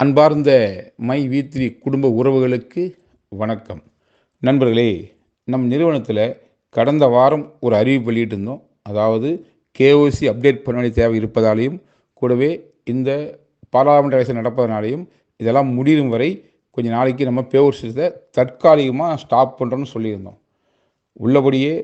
அன்பார்ந்த மை வீத்ரி குடும்ப உறவுகளுக்கு வணக்கம். நண்பர்களே, நம் நிறுவனத்தில் கடந்த வாரம் ஒரு அறிவிப்பு வெளியிட்டிருந்தோம். அதாவது கேஒசி அப்டேட் பண்ண வேண்டிய தேவை இருப்பதாலையும், கூடவே இந்த பாராளுமன்ற எலெக்ஷன் நடப்பதனாலையும் இதெல்லாம் முடியும் வரை கொஞ்சம் நாளைக்கு நம்ம பேவர்ஸை தற்காலிகமாக ஸ்டாப் பண்ணுறோன்னு சொல்லியிருந்தோம். உள்ளபடியே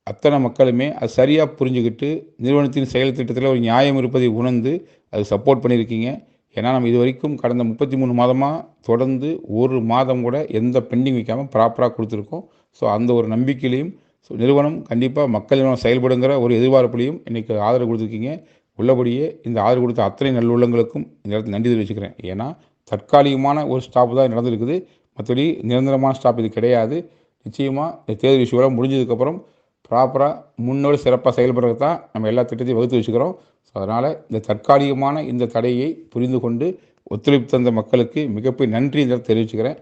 அத்தனை மக்களுமே அது சரியாக புரிஞ்சுக்கிட்டு நிறுவனத்தின் செயல் திட்டத்தில் ஒரு நியாயம் இருப்பதை உணர்ந்து அது சப்போர்ட் பண்ணியிருக்கீங்க. ஏன்னா நம்ம இது வரைக்கும் கடந்த 33 மாதமாக தொடர்ந்து ஒரு மாதம் கூட எந்த பெண்டிங் வைக்காமல் ப்ராப்பராக கொடுத்துருக்கோம். ஸோ அந்த ஒரு நம்பிக்கையிலையும் நிறுவனம் கண்டிப்பாக மக்கள் நிறுவனம் செயல்படுங்கிற ஒரு எதிர்பார்ப்புலையும் இன்றைக்கி ஆதரவு கொடுத்துருக்கீங்க. உள்ளபடியே இந்த ஆதரவு கொடுத்த அத்தனை நல்லுள்ளங்களுக்கும் இந்த நேரத்தில் நன்றி தெரிவிச்சுக்கிறேன். ஏன்னா தற்காலிகமான ஒரு ஸ்டாப் தான் நடந்திருக்குது, மற்றபடி நிரந்தரமான ஸ்டாப் இது கிடையாது. நிச்சயமாக இந்த தேர்தல் விஷயம் முடிஞ்சதுக்கப்புறம் ப்ராப்பராக முன்னோடு சிறப்பாக செயல்படுறது தான் நம்ம எல்லா திட்டத்தையும் வகுத்து வச்சுக்கிறோம். ஸோ அதனால் இந்த தற்காலிகமான இந்த தடையை புரிந்து கொண்டு ஒத்துழைப்பு தந்த மக்களுக்கு மிகப்பெரிய நன்றி இதை தெரிவிச்சுக்கிறேன்.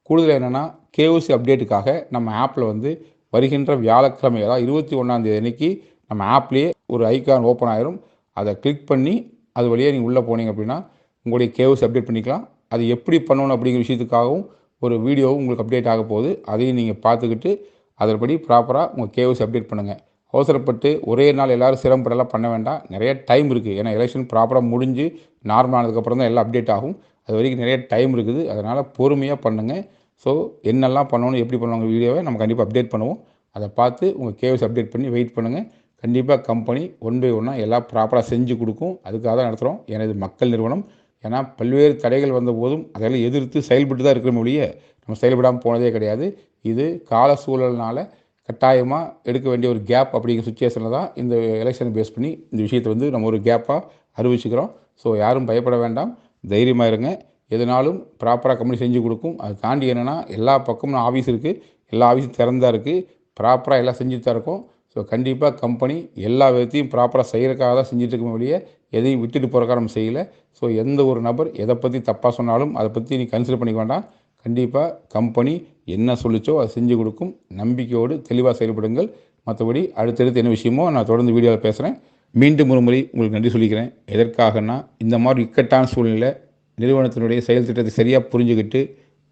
கூடுதல் என்னென்னா, கேஒசி அப்டேட்டுக்காக நம்ம ஆப்பில் வருகின்ற வியாழக்கிழமை, அதாவது 21 அன்னைக்கு நம்ம ஆப்லேயே ஒரு ஐக்கான் ஓப்பன் ஆயிரும். அதை கிளிக் பண்ணி அது வழியாக நீங்கள் உள்ளே போனீங்க அப்படின்னா உங்களுடைய கேஒசி அப்டேட் பண்ணிக்கலாம். அது எப்படி பண்ணணும் அப்படிங்கிற விஷயத்துக்காகவும் ஒரு வீடியோவும் உங்களுக்கு அப்டேட் ஆக போகுது. அதையும் நீங்கள் பார்த்துக்கிட்டு அதன்படி ப்ராப்பராக உங்கள் கேஒசி அப்டேட் பண்ணுங்கள். அவசரப்பட்டு ஒரே நாள் எல்லோரும் சிரமப்படலாம் பண்ண வேண்டாம். நிறைய டைம் இருக்குது. ஏன்னா எலெக்ஷன் ப்ராப்பராக முடிஞ்சு நார்மல் ஆனதுக்கப்புறம் தான் எல்லாம் அப்டேட் ஆகும். அது வரைக்கும் நிறைய டைம் இருக்குது. அதனால் பொறுமையாக பண்ணுங்கள். ஸோ என்னெல்லாம் பண்ணணும், எப்படி பண்ணுவாங்க வீடியோவை நம்ம கண்டிப்பாக அப்டேட் பண்ணுவோம். அதை பார்த்து உங்கள் கேஒசி அப்டேட் பண்ணி வெயிட் பண்ணுங்கள். கண்டிப்பாக கம்பெனி ஒன் பை ஒன்னாக எல்லாம் ப்ராப்பராக செஞ்சு கொடுக்கும். அதுக்காக தான் நடத்துகிறோம். ஏன்னா இது மக்கள் நிறுவனம். ஏன்னா பல்வேறு தடைகள் வந்த போதும் அதெல்லாம் எதிர்த்து செயல்பட்டு தான் இருக்கிற மொழியை நம்ம செயல்படாமல் போனதே கிடையாது. இது கால சூழல்னால் கட்டாயமாக எடுக்க வேண்டிய ஒரு கேப் அப்படிங்கிற சுச்சுவேஷனில் தான் இந்த எலெக்ஷனை பேஸ் பண்ணி இந்த விஷயத்தை நம்ம ஒரு கேப்பாக அறிவிச்சுக்கிறோம். ஸோ யாரும் பயப்பட வேண்டாம், தைரியமாக இருங்க. எதுனாலும் ப்ராப்பராக கம்பெனி செஞ்சு கொடுக்கும். அதை தாண்டி என்னென்னா, எல்லா பக்கமும் ஆஃபீஸ் இருக்குது, எல்லா ஆஃபீஸும் திறந்தா இருக்குது, ப்ராப்பராக எல்லாம் செஞ்சுட்டு தான் இருக்கும். ஸோ கண்டிப்பாக கம்பெனி எல்லா விதத்தையும் ப்ராப்பராக செய்கிறக்காக தான் செஞ்சுட்டு இருக்க முடிய எதையும் விட்டுட்டு போகிறக்காக நம்ம செய்யலை. ஸோ எந்த ஒரு நபர் எதை பற்றி தப்பாக சொன்னாலும் அதை பற்றி நீ கன்சிடர் பண்ணிக்க வேண்டாம். கண்டிப்பாக கம்பெனி என்ன சொல்லிச்சோ அதை செஞ்சு கொடுக்கும். நம்பிக்கையோடு தெளிவாக செயல்படுங்கள். மற்றபடி அடுத்தடுத்து என்ன விஷயமோ நான் தொடர்ந்து வீடியோவில் பேசுகிறேன். மீண்டும் ஒரு முறை உங்களுக்கு நன்றி சொல்லிக்கிறேன். எதற்காகனா, இந்த மாதிரி இக்கட்டான சூழ்நிலை நிறுவனத்தினுடைய செயல் திட்டத்தை சரியாக புரிஞ்சுக்கிட்டு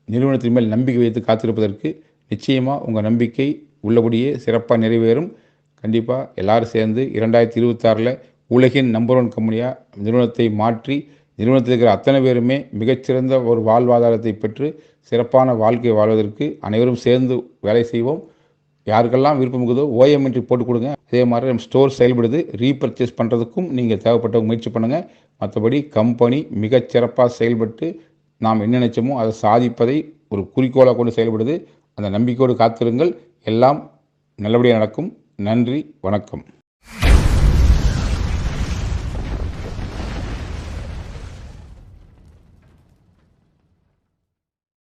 நிறுவனத்தின் மேல் நம்பிக்கை வைத்து காத்திருப்பதற்கு நிச்சயமாக உங்கள் நம்பிக்கை உள்ளபடியே சிறப்பாக நிறைவேறும். கண்டிப்பாக எல்லோரும் சேர்ந்து 2026 உலகின் நம்பர் 1 கம்பெனியாக நிறுவனத்தை மாற்றி நிறுவனத்தில் இருக்கிற அத்தனை பேருமே மிகச்சிறந்த ஒரு வாழ்வாதாரத்தை பெற்று சிறப்பான வாழ்க்கை வாழ்வதற்கு அனைவரும் சேர்ந்து வேலை செய்வோம். யாருக்கெல்லாம் விருப்பம் இருக்குதோ ஓஎம்என்ட்ரி போட்டு கொடுங்க. அதே மாதிரி நம்ம ஸ்டோர் செயல்படுது, ரீபர்ச்சேஸ் பண்ணுறதுக்கும் நீங்கள் தேவைப்பட்டவங்க முயற்சி பண்ணுங்கள். மற்றபடி கம்பெனி மிகச்சிறப்பாக செயல்பட்டு நாம் என்ன நினைச்சோமோ அதை சாதிப்பதை ஒரு குறிக்கோளாக கொண்டு செயல்படுது. அந்த நம்பிக்கையோடு காத்திருங்கள். எல்லாம் நல்லபடியாக நடக்கும். நன்றி, வணக்கம்.